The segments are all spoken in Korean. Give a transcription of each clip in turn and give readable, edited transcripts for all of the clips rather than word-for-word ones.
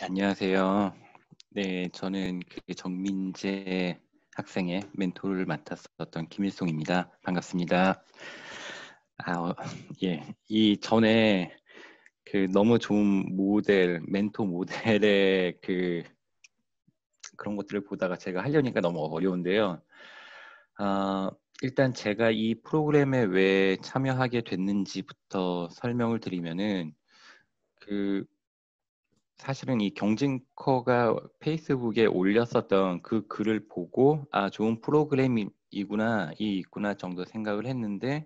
안녕하세요. 네, 저는 그 정민재 학생의 멘토를 맡았었던 김일송입니다. 반갑습니다. 예, 이 전에 그 너무 좋은 모델, 멘토 모델의 그런 것들을 보다가 제가 하려니까 너무 어려운데요. 아, 일단 제가 이 프로그램에 왜 참여하게 됐는지부터 설명을 드리면은 그 사실은 이 경진커가 페이스북에 올렸었던 그 글을 보고 좋은 프로그램이구나, 이 있구나 정도 생각을 했는데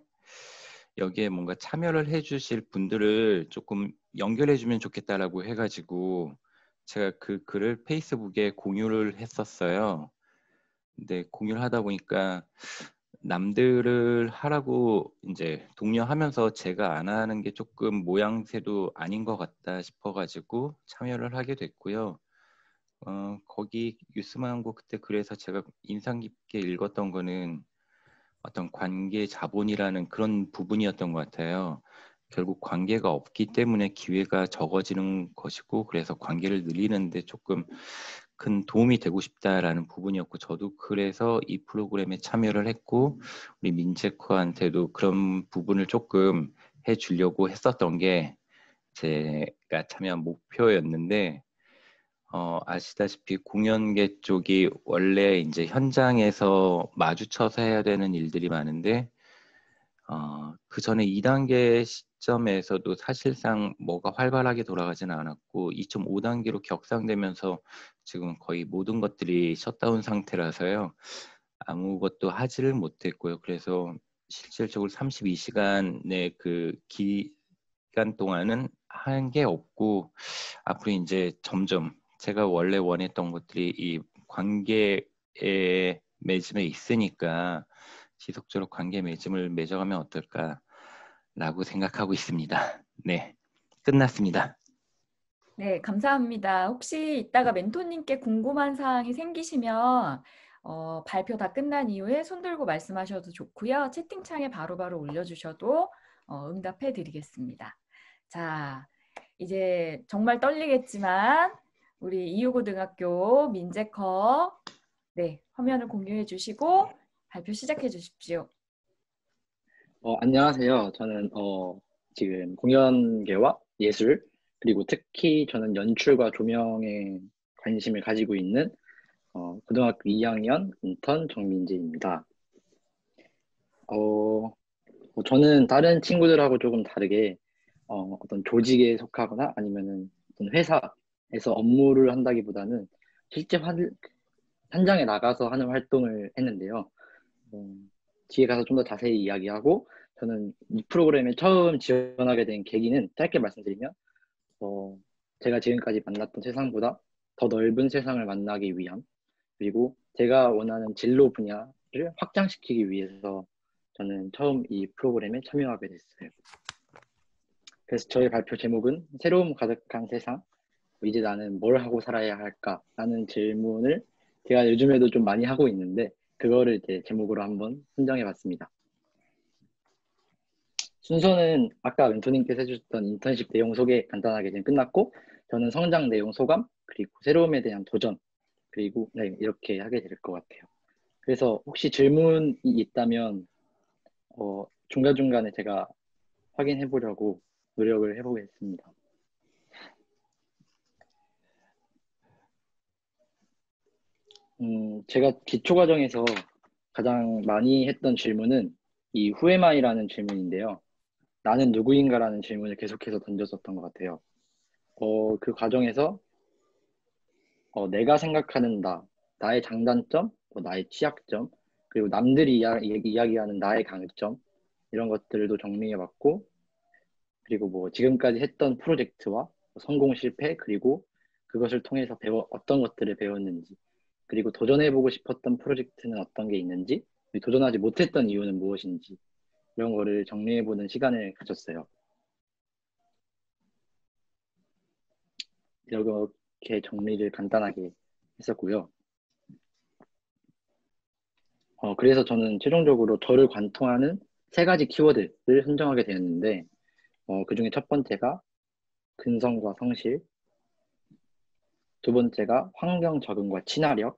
여기에 뭔가 참여를 해주실 분들을 조금 연결해주면 좋겠다라고 해가지고 제가 그 글을 페이스북에 공유를 했었어요. 근데 공유를 하다 보니까 남들을 하라고 이제 독려하면서 제가 안 하는 게 조금 모양새도 아닌 것 같다 싶어가지고 참여를 하게 됐고요. 거기 뉴스만고 그때 그래서 제가 인상 깊게 읽었던 거는 어떤 관계 자본이라는 그런 부분이었던 것 같아요. 결국 관계가 없기 때문에 기회가 적어지는 것이고 그래서 관계를 늘리는데 조금 큰 도움이 되고 싶다라는 부분이었고 저도 그래서 이 프로그램에 참여를 했고 우리 민재코한테도 그런 부분을 조금 해주려고 했었던 게 제가 참여한 목표였는데 아시다시피 공연계 쪽이 원래 이제 현장에서 마주쳐서 해야 되는 일들이 많은데 그 전에 2단계 시점에서도 사실상 뭐가 활발하게 돌아가지는 않았고 2.5단계로 격상되면서 지금 거의 모든 것들이 셧다운 상태라서요. 아무것도 하지를 못했고요. 그래서 실질적으로 32시간의 그 기간 동안은 한 게 없고 앞으로 이제 점점 제가 원래 원했던 것들이 이 관계에 맺음에 있으니까 지속적으로 관계 맺음을 맺어가면 어떨까라고 생각하고 있습니다. 네, 끝났습니다. 네, 감사합니다. 혹시 이따가 멘토님께 궁금한 사항이 생기시면 발표 다 끝난 이후에 손 들고 말씀하셔도 좋고요. 채팅창에 바로바로 올려주셔도 응답해 드리겠습니다. 자, 이제 정말 떨리겠지만 우리 이유고등학교 민재커 네, 화면을 공유해 주시고 발표 시작해 주십시오. 안녕하세요. 저는 지금 공연계와 예술, 그리고 특히 저는 연출과 조명에 관심을 가지고 있는 고등학교 2학년 인턴 정민재입니다. 저는 다른 친구들하고 조금 다르게 어떤 조직에 속하거나 아니면은 어떤 회사에서 업무를 한다기보다는 실제 현장에 나가서 하는 활동을 했는데요. 뒤에 가서 좀 더 자세히 이야기하고 저는 이 프로그램에 처음 지원하게 된 계기는 짧게 말씀드리면 제가 지금까지 만났던 세상보다 더 넓은 세상을 만나기 위함 그리고 제가 원하는 진로 분야를 확장시키기 위해서 저는 처음 이 프로그램에 참여하게 됐어요. 그래서 저의 발표 제목은 새로움 가득한 세상 이제 나는 뭘 하고 살아야 할까라는 질문을 제가 요즘에도 좀 많이 하고 있는데 그거를 이제 제목으로 한번 선정해 봤습니다. 순서는 아까 멘토님께서 해주셨던 인턴십 내용 소개 간단하게 지금 끝났고 저는 성장 내용 소감 그리고 새로움에 대한 도전 그리고 네, 이렇게 하게 될 것 같아요. 그래서 혹시 질문이 있다면 중간중간에 제가 확인해 보려고 노력을 해보겠습니다. 제가 기초과정에서 가장 많이 했던 질문은 이 Who am I라는 질문인데요. 나는 누구인가라는 질문을 계속해서 던졌었던 것 같아요. 그 과정에서 내가 생각하는 나의 장단점, 나의 취약점, 그리고 남들이 이야기하는 나의 강점 이런 것들도 정리해봤고 그리고 뭐 지금까지 했던 프로젝트와 성공 실패 그리고 그것을 통해서 어떤 것들을 배웠는지 그리고 도전해보고 싶었던 프로젝트는 어떤 게 있는지 도전하지 못했던 이유는 무엇인지 이런 거를 정리해보는 시간을 가졌어요. 이렇게 정리를 간단하게 했었고요. 그래서 저는 최종적으로 저를 관통하는 3가지 키워드를 선정하게 되었는데 그 중에 첫 번째가 근성과 성실, 두 번째가 환경 적응과 친화력,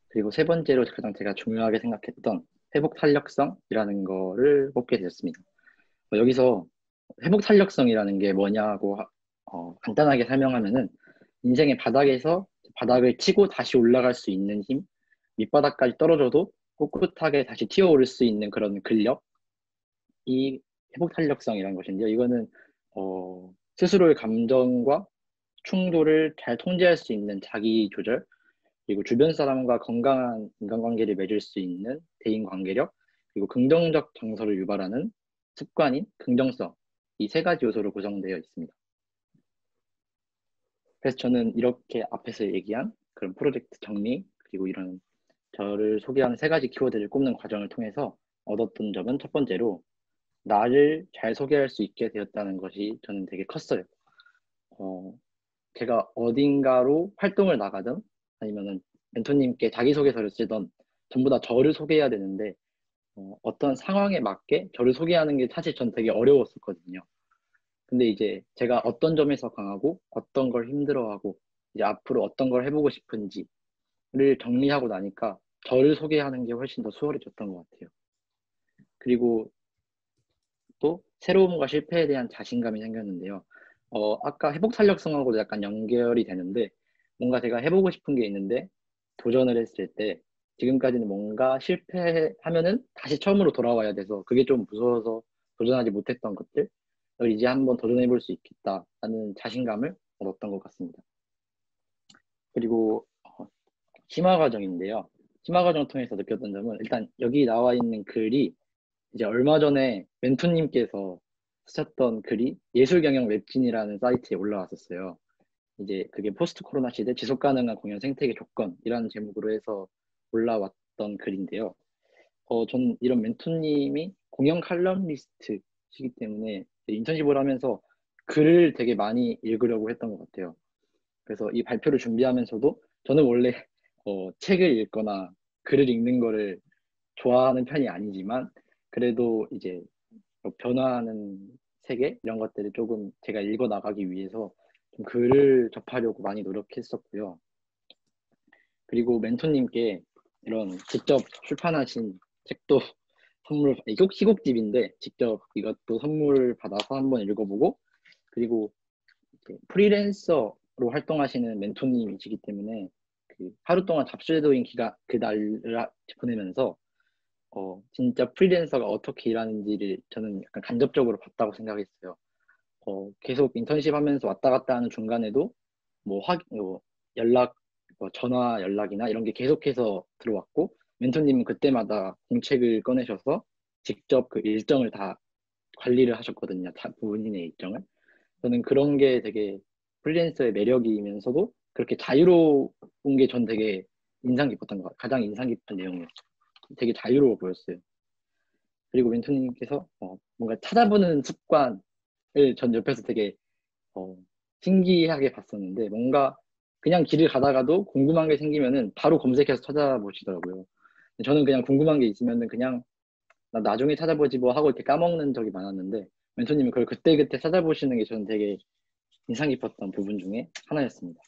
그리고 세 번째로 가장 제가 중요하게 생각했던 회복 탄력성이라는 거를 뽑게 되었습니다. 여기서 회복 탄력성이라는 게 뭐냐고 간단하게 설명하면은 인생의 바닥에서 바닥을 치고 다시 올라갈 수 있는 힘, 밑바닥까지 떨어져도 꿋꿋하게 다시 튀어오를 수 있는 그런 근력, 이 회복 탄력성이라는 것인데요. 이거는 스스로의 감정과 충돌을 잘 통제할 수 있는 자기 조절, 그리고 주변 사람과 건강한 인간관계를 맺을 수 있는 대인관계력, 그리고 긍정적 정서를 유발하는 습관인 긍정성, 이 세 가지 요소로 구성되어 있습니다. 그래서 저는 이렇게 앞에서 얘기한 그런 프로젝트 정리, 그리고 이런 저를 소개하는 세 가지 키워드를 꼽는 과정을 통해서 얻었던 점은 첫 번째로 나를 잘 소개할 수 있게 되었다는 것이 저는 되게 컸어요. 제가 어딘가로 활동을 나가든 아니면은 멘토님께 자기소개서를 쓰던 전부 다 저를 소개해야 되는데 어떤 상황에 맞게 저를 소개하는 게 사실 전 되게 어려웠었거든요. 근데 이제 제가 어떤 점에서 강하고 어떤 걸 힘들어하고 이제 앞으로 어떤 걸 해보고 싶은지를 정리하고 나니까 저를 소개하는 게 훨씬 더 수월해졌던 것 같아요. 그리고 또 새로움과 실패에 대한 자신감이 생겼는데요. 아까 회복 탄력성하고도 약간 연결이 되는데 뭔가 제가 해보고 싶은 게 있는데 도전을 했을 때 지금까지는 뭔가 실패하면은 다시 처음으로 돌아와야 돼서 그게 좀 무서워서 도전하지 못했던 것들 이제 한번 도전해볼 수 있겠다라는 자신감을 얻었던 것 같습니다. 그리고 심화 과정인데요. 심화 과정을 통해서 느꼈던 점은 일단 여기 나와 있는 글이 이제 얼마 전에 멘토님께서 쓰셨던 글이 예술경영 웹진이라는 사이트에 올라왔었어요. 이제 그게 포스트 코로나 시대 지속 가능한 공연 생태계 조건이라는 제목으로 해서 올라왔던 글인데요. 전 이런 멘토님이 공연 칼럼니스트시기 때문에 인턴십을 하면서 글을 되게 많이 읽으려고 했던 것 같아요. 그래서 이 발표를 준비하면서도 저는 원래 책을 읽거나 글을 읽는 거를 좋아하는 편이 아니지만 그래도 이제 변화하는 세계 이런 것들을 조금 제가 읽어 나가기 위해서 좀 글을 접하려고 많이 노력했었고요. 그리고 멘토님께 이런 직접 출판하신 책도 선물, 희곡집인데 직접 이것도 선물 받아서 한번 읽어보고 그리고 프리랜서로 활동하시는 멘토님이시기 때문에 그 하루 동안 잡스레도인 기간 그날을 보내면서 진짜 프리랜서가 어떻게 일하는지를 저는 약간 간접적으로 봤다고 생각했어요. 계속 인턴십 하면서 왔다 갔다 하는 중간에도 뭐 연락, 전화 연락이나 이런 게 계속해서 들어왔고 멘토님은 그때마다 공책을 꺼내셔서 직접 그 일정을 다 관리를 하셨거든요. 본인의 일정을. 저는 그런 게 되게 프리랜서의 매력이면서도 그렇게 자유로운 게 전 되게 인상 깊었던 것 같아요. 가장 인상 깊은 내용이었어요. 되게 자유로워 보였어요. 그리고 멘토님께서 뭔가 찾아보는 습관을 전 옆에서 되게 신기하게 봤었는데 뭔가 그냥 길을 가다가도 궁금한 게 생기면은 바로 검색해서 찾아보시더라고요. 저는 그냥 궁금한 게 있으면은 그냥 나 나중에 찾아보지 뭐 하고 이렇게 까먹는 적이 많았는데 멘토님은 그걸 그때그때 찾아보시는 게 저는 되게 인상 깊었던 부분 중에 하나였습니다.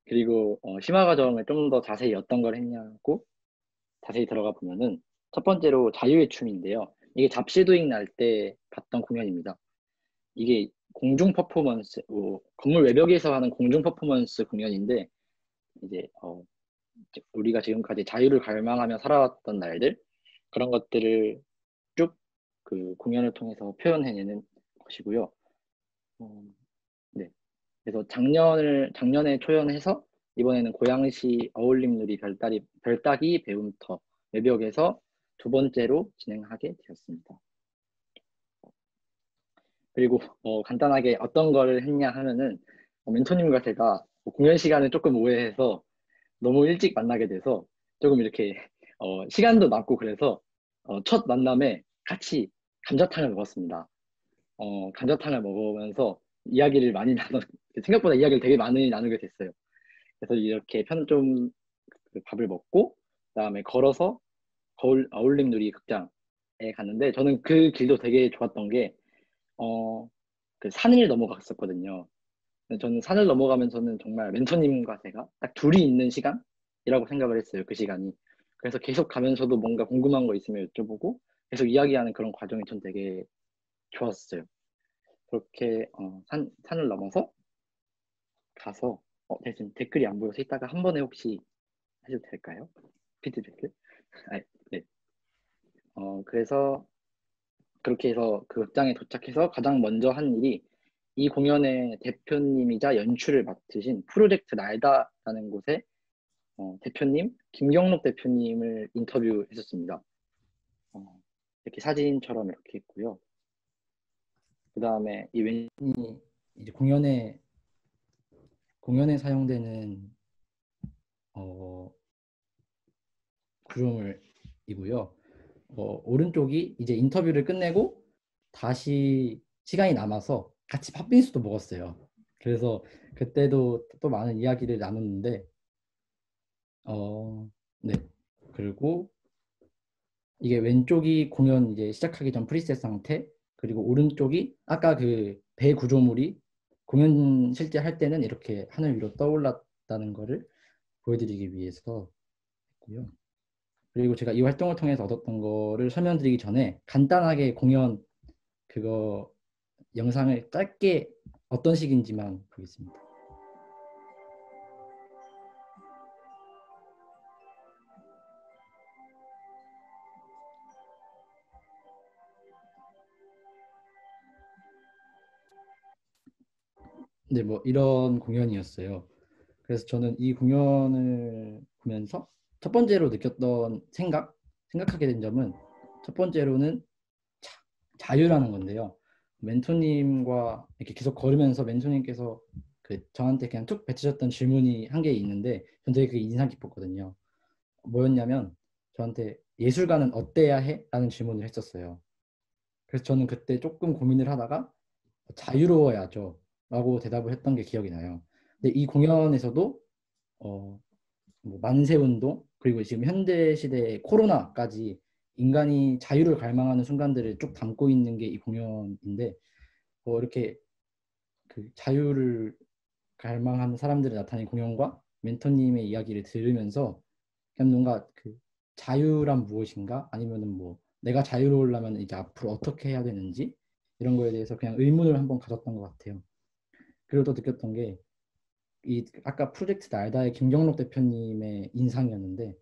그리고 심화 과정을 좀 더 자세히 어떤 걸 했냐고 자세히 들어가 보면은 첫 번째로 자유의 춤인데요. 이게 잡시도잉 날 때 봤던 공연입니다. 이게 공중 퍼포먼스, 건물 외벽에서 하는 공중 퍼포먼스 공연인데 이제 우리가 지금까지 자유를 갈망하며 살아왔던 날들 그런 것들을 쭉 그 공연을 통해서 표현해내는 것이고요. 네. 그래서 작년에 초연해서 이번에는 고양시 어울림누리 별따기 배움터 외벽에서 두 번째로 진행하게 되었습니다. 그리고 간단하게 어떤 걸 했냐 하면은 멘토님과 제가 공연 시간을 조금 오해해서 너무 일찍 만나게 돼서 조금 이렇게 시간도 남고 그래서 첫 만남에 같이 감자탕을 먹었습니다. 감자탕을 먹으면서 이야기를 많이 생각보다 이야기를 되게 많이 나누게 됐어요. 그래서 이렇게 좀 밥을 먹고 그다음에 걸어서 어울림누리 극장에 갔는데 저는 그 길도 되게 좋았던 게 그 산을 넘어갔었거든요. 저는 산을 넘어가면서는 정말 멘토님과 제가 딱 둘이 있는 시간이라고 생각을 했어요. 그 시간이. 그래서 계속 가면서도 뭔가 궁금한 거 있으면 여쭤보고 계속 이야기하는 그런 과정이 전 되게 좋았어요. 그렇게 산을 넘어서 가서 대신 댓글이 안 보여서 이따가 한 번에 혹시 해도 될까요? 피드백을? 아, 네. 그래서 그렇게 해서 그 극장에 도착해서 가장 먼저 한 일이 이 공연의 대표님이자 연출을 맡으신 프로젝트 날다라는 곳에 대표님 김경록 대표님을 인터뷰했었습니다. 이렇게 사진처럼 이렇게 있고요. 그 다음에 이 왼이 이제 공연에 사용되는 구조물이고요. 오른쪽이 이제 인터뷰를 끝내고 다시 시간이 남아서 같이 팥빙수도 먹었어요. 그래서 그때도 또 많은 이야기를 나눴는데 네. 그리고 이게 왼쪽이 공연 이제 시작하기 전 프리셋 상태, 그리고 오른쪽이 아까 그 배 구조물이 공연 실제 할 때는 이렇게 하늘 위로 떠올랐다는 거를 보여드리기 위해서 했고요. 그리고 제가 이 활동을 통해서 얻었던 거를 설명드리기 전에 간단하게 공연 그거 영상을 짧게 어떤 식인지만 보겠습니다. 네, 뭐 이런 공연이었어요. 그래서 저는 이 공연을 보면서 첫 번째로 느꼈던 생각하게 된 점은 첫 번째로는 자유라는 건데요. 멘토님과 이렇게 계속 걸으면서 멘토님께서 저한테 그냥 툭 뱉으셨던 질문이 한 개 있는데 전 되게 그게 인상 깊었거든요. 뭐였냐면 저한테 예술가는 어때야 해? 라는 질문을 했었어요. 그래서 저는 그때 조금 고민을 하다가 자유로워야죠 라고 대답을 했던 게 기억이 나요. 근데 이 공연에서도 뭐 만세운동 그리고 지금 현대 시대의 코로나까지 인간이 자유를 갈망하는 순간들을 쭉 담고 있는 게 이 공연인데 이렇게 그 자유를 갈망하는 사람들이 나타낸 공연과 멘토님의 이야기를 들으면서 그냥 뭔가 그 자유란 무엇인가 아니면은 뭐 내가 자유로우려면 이제 앞으로 어떻게 해야 되는지 이런 거에 대해서 그냥 의문을 한번 가졌던 것 같아요. 그리고 또 느꼈던 게 이 아까 프로젝트 날다의 김경록 대표님의 인상이었는데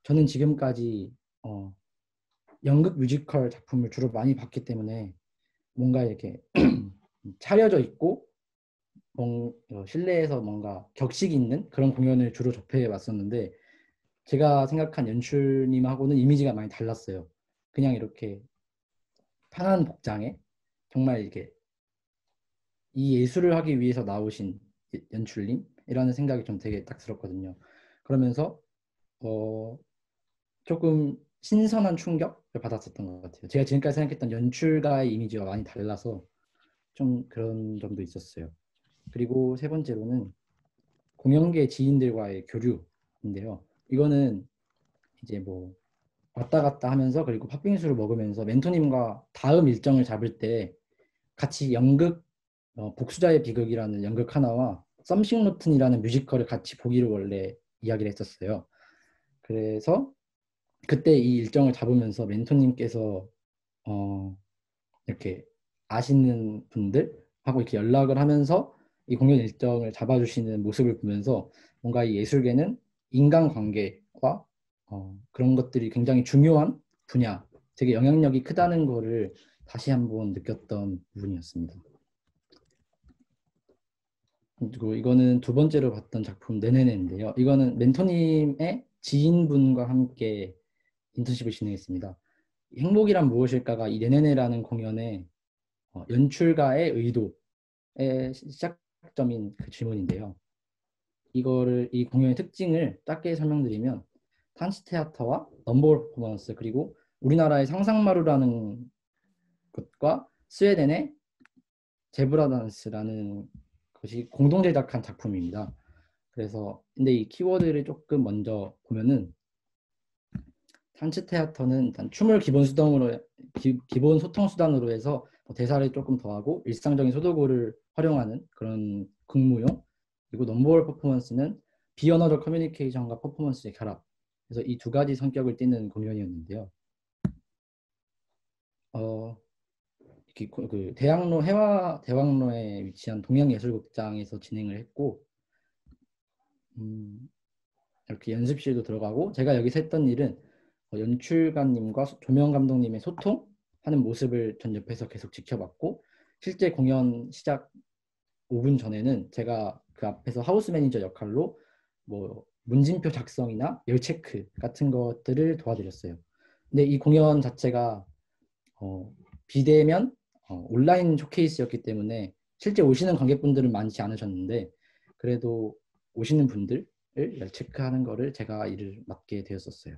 저는 지금까지 연극 뮤지컬 작품을 주로 많이 봤기 때문에 뭔가 이렇게 차려져 있고 실내에서 뭔가 격식 있는 그런 공연을 주로 접해 왔었는데 제가 생각한 연출님하고는 이미지가 많이 달랐어요. 그냥 이렇게 편한 복장에 정말 이렇게 이 예술을 하기 위해서 나오신 연출님이라는 생각이 좀 되게 딱 들었거든요. 그러면서 조금 신선한 충격을 받았었던 것 같아요. 제가 지금까지 생각했던 연출가의 이미지와 많이 달라서 좀 그런 점도 있었어요. 그리고 세 번째로는 공연계 지인들과의 교류인데요. 이거는 이제 뭐 왔다 갔다 하면서 그리고 팥빙수를 먹으면서 멘토님과 다음 일정을 잡을 때 같이 연극 복수자의 비극이라는 연극 하나와 썸씽 로튼이라는 뮤지컬을 같이 보기로 원래 이야기를 했었어요. 그래서 그때 이 일정을 잡으면서 멘토님께서 이렇게 아시는 분들하고 이렇게 연락을 하면서 이 공연 일정을 잡아주시는 모습을 보면서 뭔가 이 예술계는 인간관계와 그런 것들이 굉장히 중요한 분야, 되게 영향력이 크다는 거를 다시 한번 느꼈던 부분이었습니다. 그리고 이거는 두 번째로 봤던 작품 네네네인데요. 이거는 멘토님의 지인분과 함께 인턴십을 진행했습니다. 행복이란 무엇일까가 이 네네네라는 공연의 연출가의 의도의 시작점인 그 질문인데요. 이 공연의 특징을 짧게 설명드리면 탄츠테아터와 넘버 퍼포먼스 그리고 우리나라의 상상마루라는 것과 스웨덴의 제브라 단스라는 것이 공동 제작한 작품입니다. 그래서 근데 이 키워드를 조금 먼저 보면은 탄츠테아터는 일단 춤을 기본 소통 수단으로 해서 대사를 조금 더하고 일상적인 소도구를 활용하는 그런 근무용, 그리고 넘버원 퍼포먼스는 비언어적 커뮤니케이션과 퍼포먼스의 결합. 그래서 이 두 가지 성격을 띠는 공연이었는데요. 그 대학로 해화 대학로에 위치한 동양예술극장에서 진행을 했고, 이렇게 연습실도 들어가고, 제가 여기서 했던 일은 연출가님과 조명 감독님의 소통하는 모습을 전 옆에서 계속 지켜봤고, 실제 공연 시작 5분 전에는 제가 그 앞에서 하우스 매니저 역할로 뭐 문진표 작성이나 열 체크 같은 것들을 도와드렸어요. 근데 이 공연 자체가 비대면 온라인 쇼케이스였기 때문에 실제 오시는 관객분들은 많지 않으셨는데, 그래도 오시는 분들을 열 체크하는 거를 제가 일을 맡게 되었었어요.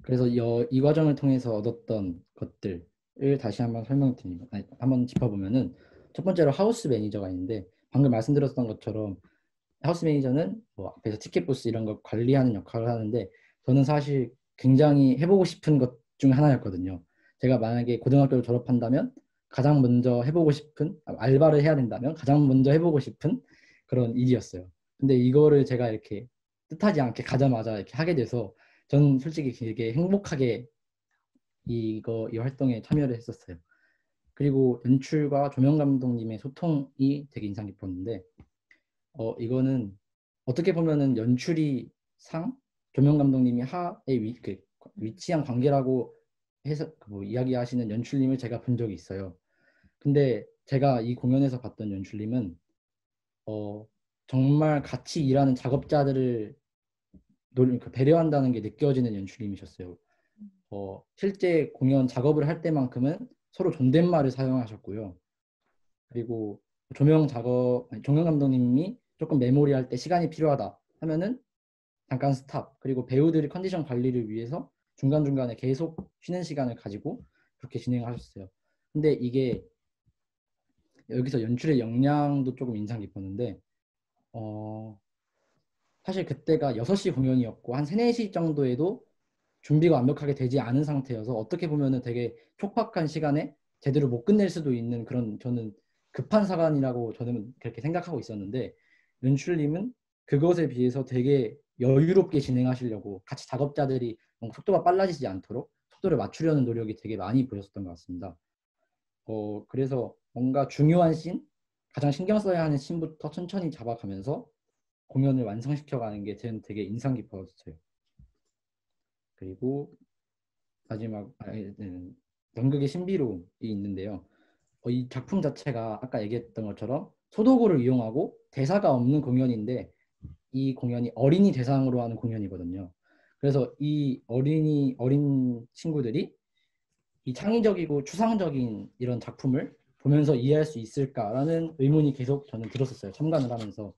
그래서 이 과정을 통해서 얻었던 것들을 다시 한번 설명드리면, 한번 짚어보면은, 첫 번째로 하우스 매니저가 있는데, 방금 말씀드렸던 것처럼 하우스 매니저는 뭐 앞에서 티켓 부스 이런 걸 관리하는 역할을 하는데, 저는 사실 굉장히 해보고 싶은 것 중 하나였거든요. 제가 만약에 고등학교를 졸업한다면 가장 먼저 해보고 싶은, 알바를 해야 된다면 가장 먼저 해보고 싶은 그런 일이었어요. 근데 이거를 제가 이렇게 뜻하지 않게 가자마자 이렇게 하게 돼서 저는 솔직히 되게 행복하게 이 활동에 참여를 했었어요. 그리고 연출과 조명 감독님의 소통이 되게 인상 깊었는데, 이거는 어떻게 보면은 연출이 상, 조명 감독님이 하에 위치한 관계라고 해서 뭐 이야기하시는 연출님을 제가 본 적이 있어요. 근데 제가 이 공연에서 봤던 연출님은 정말 같이 일하는 작업자들을 배려한다는 게 느껴지는 연출님이셨어요. 실제 공연 작업을 할 때만큼은 서로 존댓말을 사용하셨고요. 그리고 조명 감독님이 조금 메모리할 때 시간이 필요하다 하면은 잠깐 스탑. 그리고 배우들의 컨디션 관리를 위해서 중간중간에 계속 쉬는 시간을 가지고 그렇게 진행하셨어요. 근데 이게 여기서 연출의 역량도 조금 인상 깊었는데, 사실 그때가 6시 공연이었고 한 3, 4시 정도에도 준비가 완벽하게 되지 않은 상태여서 어떻게 보면은 되게 촉박한 시간에 제대로 못 끝낼 수도 있는 그런, 저는 급한 사관이라고 저는 그렇게 생각하고 있었는데, 연출님은 그것에 비해서 되게 여유롭게 진행하시려고 같이 작업자들이 속도가 빨라지지 않도록 속도를 맞추려는 노력이 되게 많이 보였었던 것 같습니다. 그래서 뭔가 중요한 씬, 가장 신경 써야 하는 씬부터 천천히 잡아가면서 공연을 완성시켜가는 게 저는 되게 인상 깊었어요. 그리고 마지막 연극의 신비로움이 있는데요. 이 작품 자체가 아까 얘기했던 것처럼 소도구를 이용하고 대사가 없는 공연인데, 이 공연이 어린이 대상으로 하는 공연이거든요. 그래서 이 어린 친구들이 이 창의적이고 추상적인 이런 작품을 보면서 이해할 수 있을까라는 의문이 계속 저는 들었었어요, 참관을 하면서.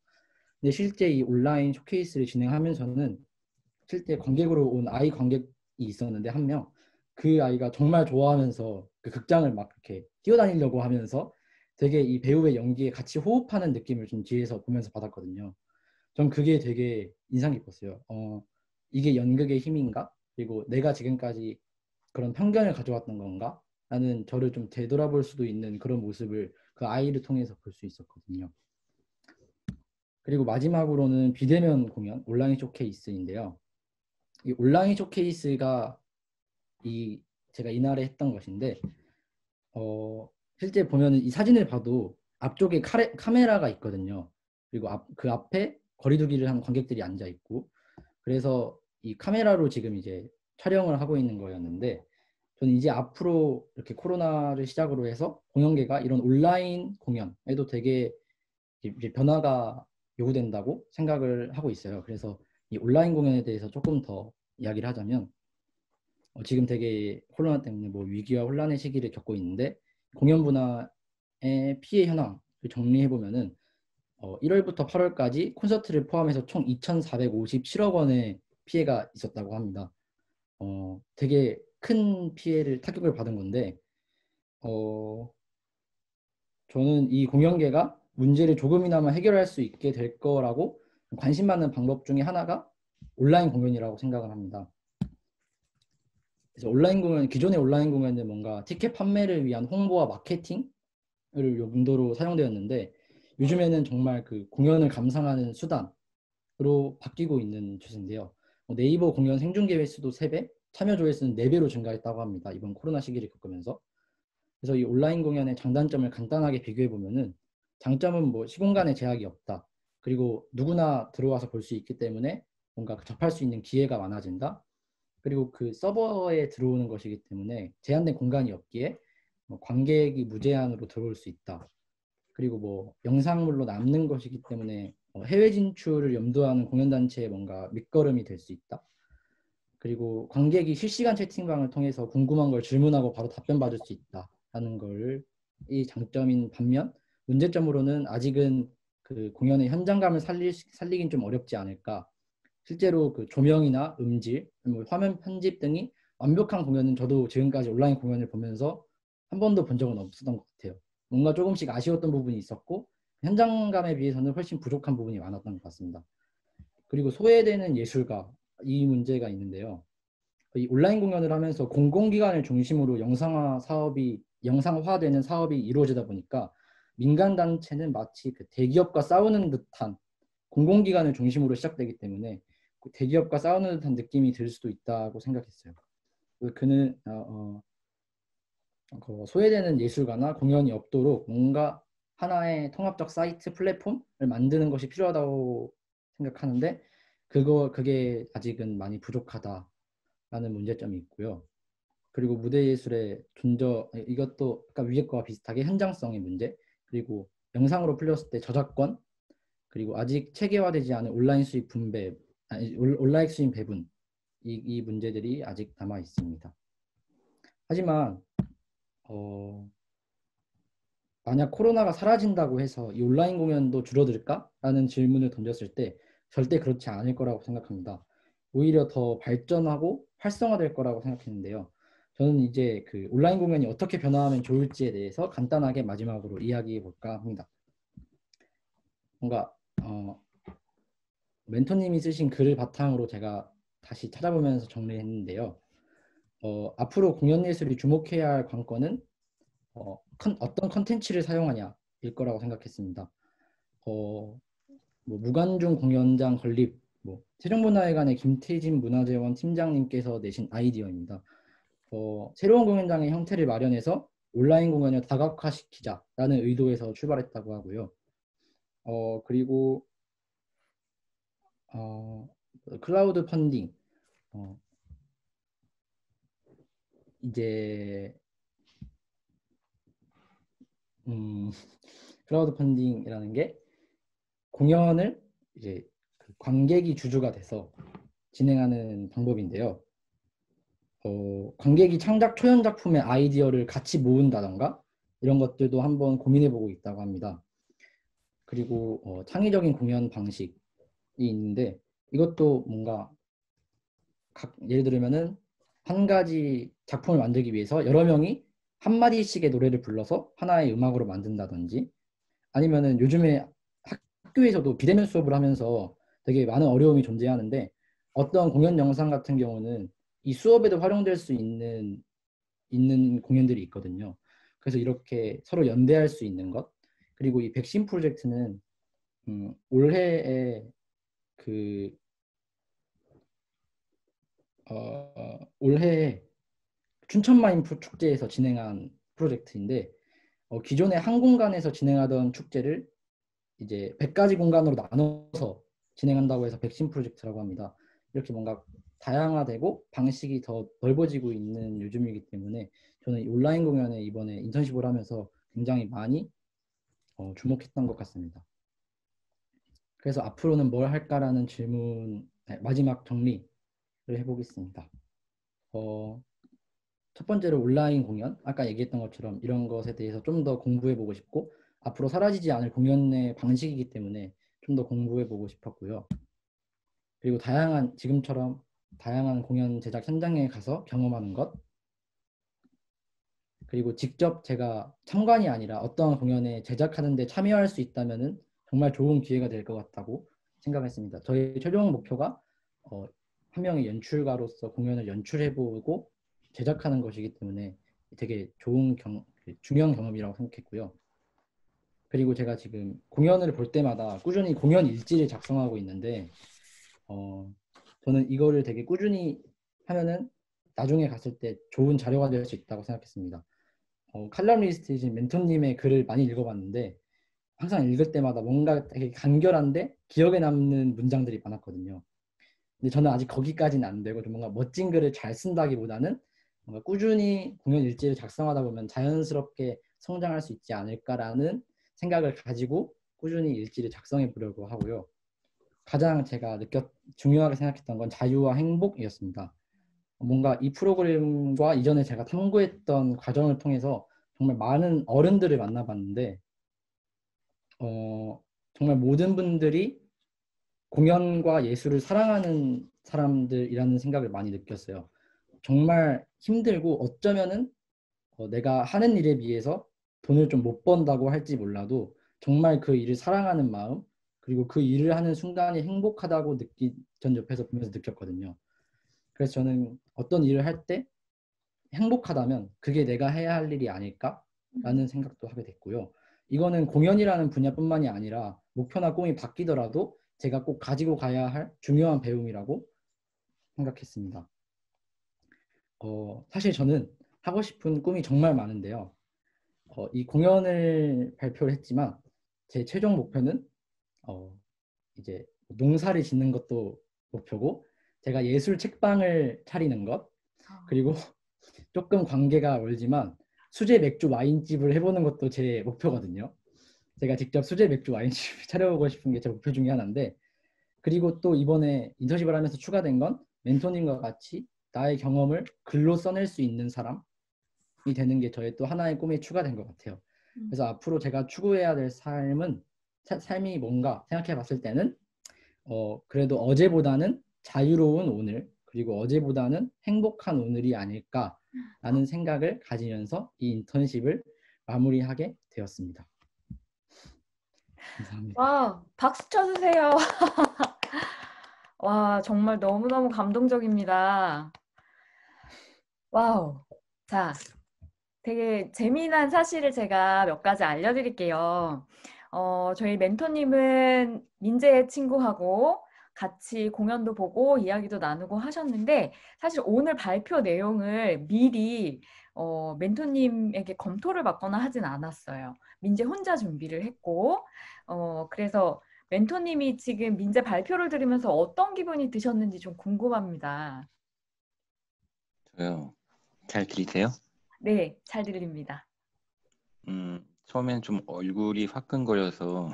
근데 실제 이 온라인 쇼케이스를 진행하면서는 실제 관객으로 온 아이 관객이 있었는데 한 명, 그 아이가 정말 좋아하면서 그 극장을 막 이렇게 뛰어다니려고 하면서 되게 이 배우의 연기에 같이 호흡하는 느낌을 좀 뒤에서 보면서 받았거든요. 전 그게 되게 인상 깊었어요. 이게 연극의 힘인가? 그리고 내가 지금까지 그런 편견을 가져왔던 건가? 라는 저를 좀 되돌아볼 수도 있는 그런 모습을 그 아이를 통해서 볼 수 있었거든요. 그리고 마지막으로는 비대면 공연, 온라인 쇼케이스인데요. 이 온라인 쇼케이스가 제가 이날에 했던 것인데, 실제 보면은 이 사진을 봐도 앞쪽에 카메라가 있거든요. 그리고 그 앞에 거리두기를 한 관객들이 앉아 있고, 그래서 이 카메라로 지금 이제 촬영을 하고 있는 거였는데, 저는 이제 앞으로 이렇게 코로나를 시작으로 해서 공연계가 이런 온라인 공연에도 되게 이제 변화가 요구된다고 생각을 하고 있어요. 그래서 이 온라인 공연에 대해서 조금 더 이야기를 하자면, 지금 되게 코로나 때문에 뭐 위기와 혼란의 시기를 겪고 있는데, 공연 분야의 피해 현황을 정리해 보면은 1월부터 8월까지 콘서트를 포함해서 총 2,457억 원의 피해가 있었다고 합니다. 되게 큰 타격을 받은 건데, 저는 이 공연계가 문제를 조금이나마 해결할 수 있게 될 거라고 관심 많은 방법 중에 하나가 온라인 공연이라고 생각을 합니다. 그래서 온라인 공연, 기존의 온라인 공연은 뭔가 티켓 판매를 위한 홍보와 마케팅을 용도로 사용되었는데 요즘에는 정말 그 공연을 감상하는 수단으로 바뀌고 있는 추세인데요. 네이버 공연 생중계 횟수도 3배, 참여 조회수는 4배로 증가했다고 합니다. 이번 코로나 시기를 겪으면서. 그래서 이 온라인 공연의 장단점을 간단하게 비교해 보면은 장점은 뭐 시공간에 제약이 없다. 그리고 누구나 들어와서 볼 수 있기 때문에 뭔가 접할 수 있는 기회가 많아진다. 그리고 그 서버에 들어오는 것이기 때문에 제한된 공간이 없기에 뭐 관객이 무제한으로 들어올 수 있다. 그리고 뭐 영상물로 남는 것이기 때문에 해외 진출을 염두하는 공연단체의 뭔가 밑거름이 될 수 있다. 그리고 관객이 실시간 채팅방을 통해서 궁금한 걸 질문하고 바로 답변 받을 수 있다라는 걸 이 장점인 반면 문제점으로는 아직은 그 공연의 현장감을 살리긴 좀 어렵지 않을까. 실제로 그 조명이나 음질, 뭐 화면 편집 등이 완벽한 공연은 저도 지금까지 온라인 공연을 보면서 한 번도 본 적은 없었던 것 같아요. 뭔가 조금씩 아쉬웠던 부분이 있었고 현장감에 비해서는 훨씬 부족한 부분이 많았던 것 같습니다. 그리고 소외되는 예술가, 이 문제가 있는데요. 이 온라인 공연을 하면서 공공기관을 중심으로 영상화되는 사업이 이루어지다 보니까 민간 단체는 마치 그 대기업과 싸우는 듯한 공공기관을 중심으로 시작되기 때문에 그 대기업과 싸우는 듯한 느낌이 들 수도 있다고 생각했어요. 그는 소외되는 예술가나 공연이 없도록 뭔가 하나의 통합적 사이트 플랫폼을 만드는 것이 필요하다고 생각하는데 그게 아직은 많이 부족하다라는 문제점이 있고요. 그리고 무대 예술의 이것도 아까 위에 거와 비슷하게 현장성의 문제, 그리고 영상으로 풀렸을 때 저작권, 그리고 아직 체계화되지 않은 온라인 수익 배분, 이 문제들이 아직 남아 있습니다. 하지만 만약 코로나가 사라진다고 해서 이 온라인 공연도 줄어들까? 라는 질문을 던졌을 때 절대 그렇지 않을 거라고 생각합니다. 오히려 더 발전하고 활성화될 거라고 생각했는데요. 저는 이제 그 온라인 공연이 어떻게 변화하면 좋을지에 대해서 간단하게 마지막으로 이야기해 볼까 합니다. 뭔가 멘토님이 쓰신 글을 바탕으로 제가 다시 찾아보면서 정리했는데요. 앞으로 공연 예술이 주목해야 할 관건은 어떤 컨텐츠를 사용하냐일 거라고 생각했습니다. 뭐 무관중 공연장 건립, 세종문화회관의 김태진 문화재원 팀장님께서 내신 아이디어입니다. 새로운 공연장의 형태를 마련해서 온라인 공연을 다각화시키자라는 의도에서 출발했다고 하고요. 그리고 클라우드 펀딩, 이제 클라우드 펀딩이라는 게 공연을 이제 관객이 주주가 돼서 진행하는 방법인데요. 관객이 창작 초연 작품의 아이디어를 같이 모은다던가 이런 것들도 한번 고민해보고 있다고 합니다. 그리고 창의적인 공연 방식이 있는데 이것도 뭔가 예를 들면은 한 가지 작품을 만들기 위해서 여러 명이 한 마디씩의 노래를 불러서 하나의 음악으로 만든다든지 아니면은 요즘에 학교에서도 비대면 수업을 하면서 되게 많은 어려움이 존재하는데 어떤 공연 영상 같은 경우는 이 수업에도 활용될 수 있는 공연들이 있거든요. 그래서 이렇게 서로 연대할 수 있는 것, 그리고 이 백신 프로젝트는 올해에 올해 춘천마인 축제에서 진행한 프로젝트인데 기존에 한 공간에서 진행하던 축제를 이제 100가지 공간으로 나눠서 진행한다고 해서 백신 프로젝트라고 합니다. 이렇게 뭔가 다양화되고 방식이 더 넓어지고 있는 요즘이기 때문에 저는 온라인 공연에 이번에 인턴십을 하면서 굉장히 많이 주목했던 것 같습니다. 그래서 앞으로는 뭘 할까라는 질문, 마지막 정리를 해보겠습니다. 첫 번째로 온라인 공연, 아까 얘기했던 것처럼 이런 것에 대해서 좀 더 공부해보고 싶고 앞으로 사라지지 않을 공연의 방식이기 때문에 좀 더 공부해보고 싶었고요. 그리고 지금처럼 다양한 공연 제작 현장에 가서 경험하는 것, 그리고 직접 제가 참관이 아니라 어떠한 공연에 제작하는 데 참여할 수 있다면 정말 좋은 기회가 될 것 같다고 생각했습니다. 저희 최종 목표가 한 명의 연출가로서 공연을 연출해보고 제작하는 것이기 때문에 되게 좋은 중요한 경험이라고 생각했고요. 그리고 제가 지금 공연을 볼 때마다 꾸준히 공연 일지를 작성하고 있는데 저는 이거를 되게 꾸준히 하면은 나중에 갔을 때 좋은 자료가 될 수 있다고 생각했습니다. 칼럼니스트이신 멘토님의 글을 많이 읽어봤는데 항상 읽을 때마다 뭔가 되게 간결한데 기억에 남는 문장들이 많았거든요. 근데 저는 아직 거기까지는 안 되고 좀 뭔가 멋진 글을 잘 쓴다기보다는 뭔가 꾸준히 공연 일지를 작성하다 보면 자연스럽게 성장할 수 있지 않을까라는 생각을 가지고 꾸준히 일지를 작성해 보려고 하고요. 가장 제가 중요하게 생각했던 건 자유와 행복이었습니다. 뭔가 이 프로그램과 이전에 제가 탐구했던 과정을 통해서 정말 많은 어른들을 만나봤는데 정말 모든 분들이 공연과 예술을 사랑하는 사람들이라는 생각을 많이 느꼈어요. 정말 힘들고 어쩌면은 내가 하는 일에 비해서 돈을 좀 못 번다고 할지 몰라도 정말 그 일을 사랑하는 마음 그리고 그 일을 하는 순간이 행복하다고 전 옆에서 보면서 느꼈거든요. 그래서 저는 어떤 일을 할 때 행복하다면 그게 내가 해야 할 일이 아닐까라는 생각도 하게 됐고요. 이거는 공연이라는 분야뿐만이 아니라 목표나 꿈이 바뀌더라도 제가 꼭 가지고 가야 할 중요한 배움이라고 생각했습니다. 사실 저는 하고 싶은 꿈이 정말 많은데요. 이 공연을 발표를 했지만 제 최종 목표는 이제 농사를 짓는 것도 목표고 제가 예술 책방을 차리는 것 그리고 조금 관계가 멀지만 수제 맥주 와인집을 해보는 것도 제 목표거든요. 제가 직접 수제 맥주 와인집을 차려보고 싶은 게 제 목표 중에 하나인데 그리고 또 이번에 인턴십을 하면서 추가된 건 멘토님과 같이 나의 경험을 글로 써낼 수 있는 사람이 되는 게 저의 또 하나의 꿈에 추가된 것 같아요. 그래서 앞으로 제가 추구해야 될 삶이 뭔가 생각해 봤을 때는 그래도 어제보다는 자유로운 오늘 그리고 어제보다는 행복한 오늘이 아닐까라는 생각을 가지면서 이 인턴십을 마무리하게 되었습니다. 감사합니다. 와, 박수 쳐주세요. 와, 정말 너무너무 감동적입니다. 와우. 자, 되게 재미난 사실을 제가 몇 가지 알려드릴게요. 저희 멘토님은 민재의 친구하고 같이 공연도 보고 이야기도 나누고 하셨는데 사실 오늘 발표 내용을 미리 멘토님에게 검토를 받거나 하진 않았어요. 민재 혼자 준비를 했고 그래서 멘토님이 지금 민재 발표를 들으면서 어떤 기분이 드셨는지 좀 궁금합니다. 저요. 잘 들리세요? 네, 잘 들립니다. 처음엔 좀 얼굴이 화끈거려서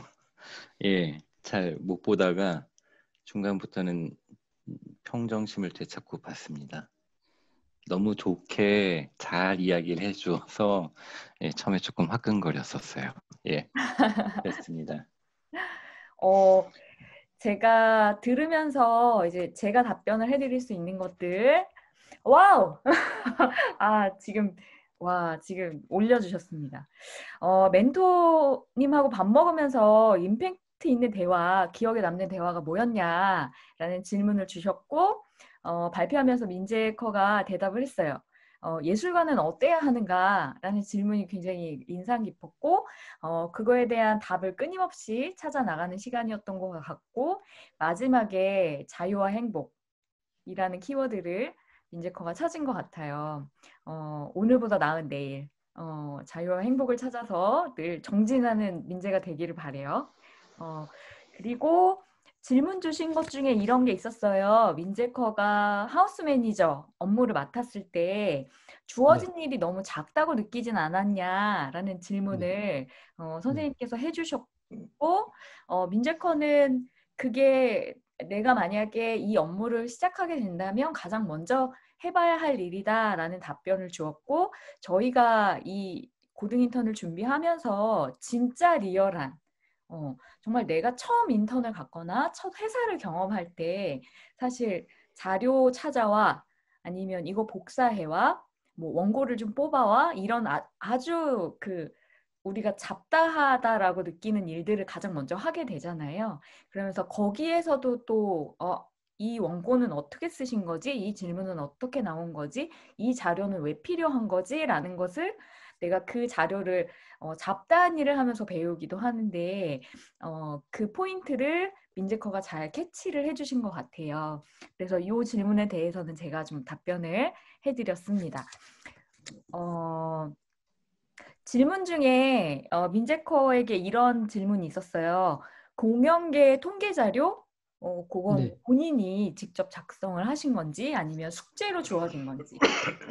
예, 잘 못 보다가 중간부터는 평정심을 되찾고 봤습니다. 너무 좋게 잘 이야기를 해줘서 예, 처음에 조금 화끈거렸었어요. 예, 그렇습니다. 제가 들으면서 이제 제가 답변을 해드릴 수 있는 것들 와우! 지금 올려주셨습니다. 멘토님하고 밥 먹으면서 임팩트 있는 대화, 기억에 남는 대화가 뭐였냐라는 질문을 주셨고 발표하면서 민재커가 대답을 했어요. 예술가는 어때야 하는가라는 질문이 굉장히 인상 깊었고 그거에 대한 답을 끊임없이 찾아 나가는 시간이었던 것 같고 마지막에 자유와 행복이라는 키워드를 민재커가 찾은 것 같아요. 오늘보다 나은 내일 자유와 행복을 찾아서 늘 정진하는 민재가 되기를 바래요. 그리고 질문 주신 것 중에 이런 게 있었어요. 민재커가 하우스 매니저 업무를 맡았을 때 주어진 일이 너무 작다고 느끼진 않았냐라는 질문을 선생님께서 해주셨고 민재커는 그게 내가 만약에 이 업무를 시작하게 된다면 가장 먼저 해봐야 할 일이다라는 답변을 주었고 저희가 이 고등 인턴을 준비하면서 진짜 리얼한 정말 내가 처음 인턴을 갔거나 첫 회사를 경험할 때 사실 자료 찾아와 아니면 이거 복사해와 뭐 원고를 좀 뽑아와 이런 아주 우리가 잡다하다라고 느끼는 일들을 가장 먼저 하게 되잖아요. 그러면서 거기에서도 또 이 원고는 어떻게 쓰신 거지? 이 질문은 어떻게 나온 거지? 이 자료는 왜 필요한 거지? 라는 것을 내가 그 자료를 잡다한 일을 하면서 배우기도 하는데 그 포인트를 민재커가 잘 캐치를 해주신 것 같아요. 그래서 이 질문에 대해서는 제가 좀 답변을 해드렸습니다. 질문 중에 민재커에게 이런 질문이 있었어요. 공연계 통계 자료? 그건 네. 본인이 직접 작성을 하신 건지 아니면 숙제로 주어진 건지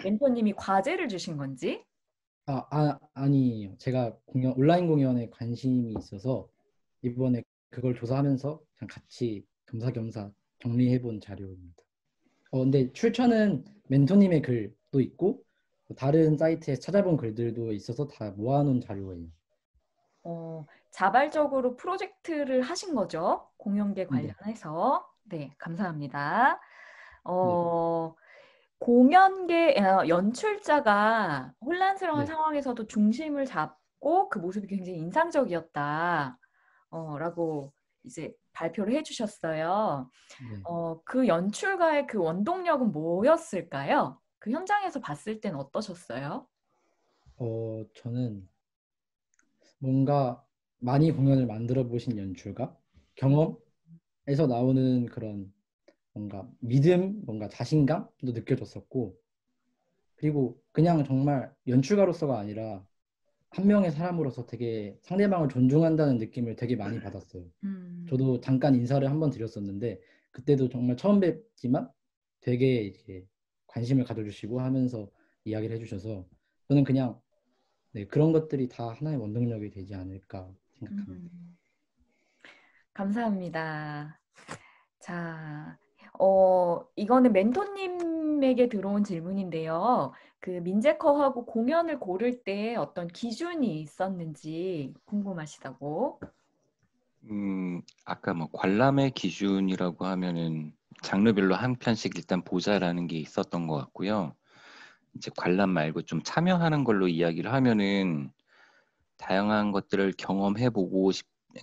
멘토님이 과제를 주신 건지. 아니에요. 제가 온라인 공연에 관심이 있어서 이번에 그걸 조사하면서 그냥 같이 겸사겸사 정리해본 자료입니다. 근데 출처는 멘토님의 글도 있고 다른 사이트에 찾아본 글들도 있어서 다 모아놓은 자료예요. 자발적으로 프로젝트를 하신 거죠? 공연계 네. 관련해서. 네, 감사합니다. 네. 공연계 연출자가 혼란스러운 네. 상황에서도 중심을 잡고 그 모습이 굉장히 인상적이었다. 라고 이제 발표를 해주셨어요. 네. 그 연출가의 그 원동력은 뭐였을까요? 그 현장에서 봤을 땐 어떠셨어요? 저는 뭔가 많이 공연을 만들어 보신 연출가, 경험에서 나오는 그런 뭔가 믿음, 뭔가 자신감도 느껴졌었고, 그리고 그냥 정말 연출가로서가 아니라 한 명의 사람으로서 되게 상대방을 존중한다는 느낌을 되게 많이 받았어요. 저도 잠깐 인사를 한번 드렸었는데 그때도 정말 처음 뵙지만 되게 이렇게 관심을 가져주시고 하면서 이야기를 해주셔서 저는 그냥 네, 그런 것들이 다 하나의 원동력이 되지 않을까 생각합니다. 감사합니다. 자, 이거는 멘토님에게 들어온 질문인데요. 그 민재커하고 공연을 고를 때 어떤 기준이 있었는지 궁금하시다고. 아까 뭐 관람의 기준이라고 하면은 장르별로 한 편씩 일단 보자라는 게 있었던 것 같고요. 이제 관람 말고 좀 참여하는 걸로 이야기를 하면은 다양한 것들을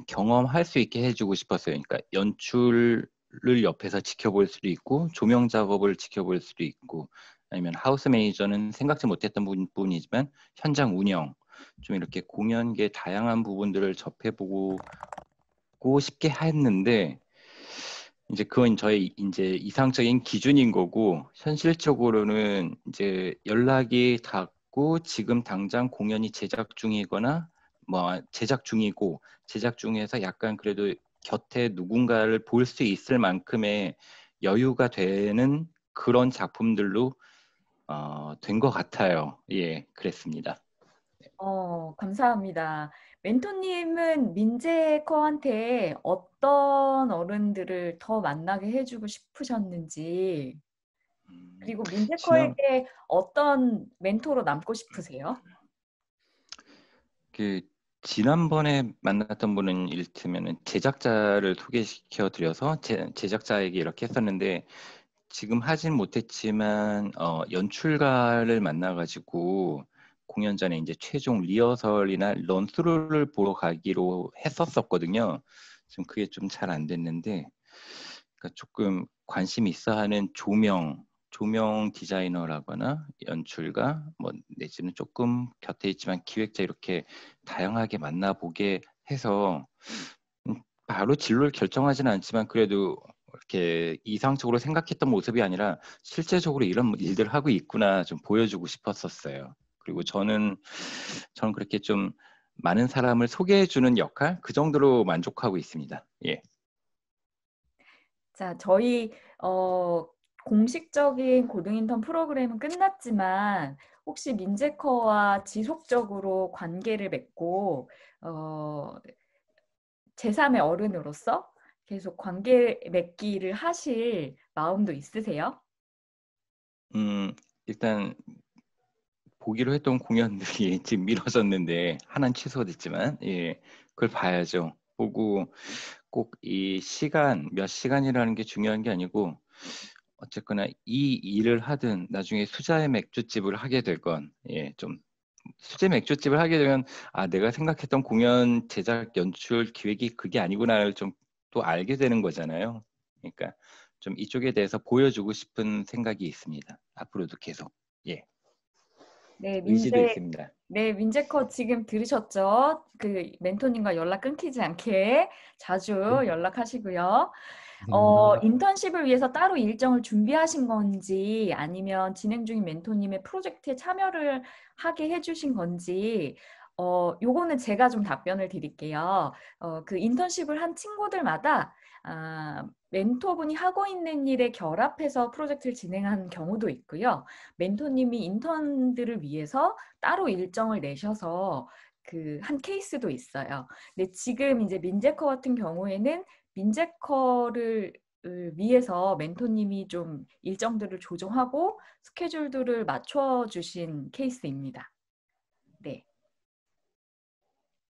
경험할 수 있게 해주고 싶었어요. 그러니까 연출을 옆에서 지켜볼 수도 있고 조명 작업을 지켜볼 수도 있고 아니면 하우스 매니저는 생각지 못했던 부분이지만 현장 운영 좀 이렇게 공연계 다양한 부분들을 접해보고 싶게 했는데 이제 그건 저의 이제 이상적인 기준인 거고 현실적으로는 이제 연락이 닿고 지금 당장 공연이 제작 중이거나 뭐 제작 중이고 제작 중에서 약간 그래도 곁에 누군가를 볼 수 있을 만큼의 여유가 되는 그런 작품들로 된 것 같아요. 예, 그랬습니다. 감사합니다. 멘토님은 민재커한테 어떤 어른들을 더 만나게 해주고 싶으셨는지, 그리고 지난 민재커에게 어떤 멘토로 남고 싶으세요? 그 지난번에 만났던 분은 이를테면은 제작자를 소개시켜 드려서 제작자에게 이렇게 했었는데 지금 하진 못했지만 연출가를 만나가지고 공연 전에 이제 최종 리허설이나 런스루를 보러 가기로 했었거든요. 좀 그게 좀 잘 안 됐는데, 그러니까 조금 관심 있어 하는 조명 디자이너라거나 연출가, 뭐 내지는 조금 곁에 있지만 기획자 이렇게 다양하게 만나보게 해서 바로 진로를 결정하지는 않지만 그래도 이렇게 이상적으로 생각했던 모습이 아니라 실제적으로 이런 일들을 하고 있구나 좀 보여주고 싶었었어요. 그리고 저는 그렇게 좀 많은 사람을 소개해주는 역할 그 정도로 만족하고 있습니다. 예. 자, 저희 공식적인 고등인턴 프로그램은 끝났지만 혹시 민재커와 지속적으로 관계를 맺고 제3의 어른으로서 계속 관계 맺기를 하실 마음도 있으세요? 일단 보기로 했던 공연들이 지금 미뤄졌는데 하나는 취소됐지만 예, 그걸 봐야죠. 보고 꼭 이 시간 몇 시간이라는 게 중요한 게 아니고 어쨌거나 이 일을 하든 나중에 수자의 맥주집을 하게 될건 예, 좀 수제 맥주집을 하게 되면 내가 생각했던 공연 제작 연출 기획이 그게 아니구나를 좀 또 알게 되는 거잖아요. 그러니까 좀 이쪽에 대해서 보여주고 싶은 생각이 있습니다. 앞으로도 계속. 예. 네, 의지도 있습니다. 네, 민재커 지금 들으셨죠? 그 멘토님과 연락 끊기지 않게 자주 네. 연락하시고요. 감사합니다. 인턴십을 위해서 따로 일정을 준비하신 건지 아니면 진행 중인 멘토님의 프로젝트에 참여를 하게 해주신 건지 요거는 제가 좀 답변을 드릴게요. 그 인턴십을 한 친구들마다 멘토분이 하고 있는 일에 결합해서 프로젝트를 진행하는 경우도 있고요. 멘토님이 인턴들을 위해서 따로 일정을 내셔서 그 한 케이스도 있어요. 근데 지금 이제 민재커 같은 경우에는 민재커를 위해서 멘토님이 좀 일정들을 조정하고 스케줄들을 맞춰주신 케이스입니다.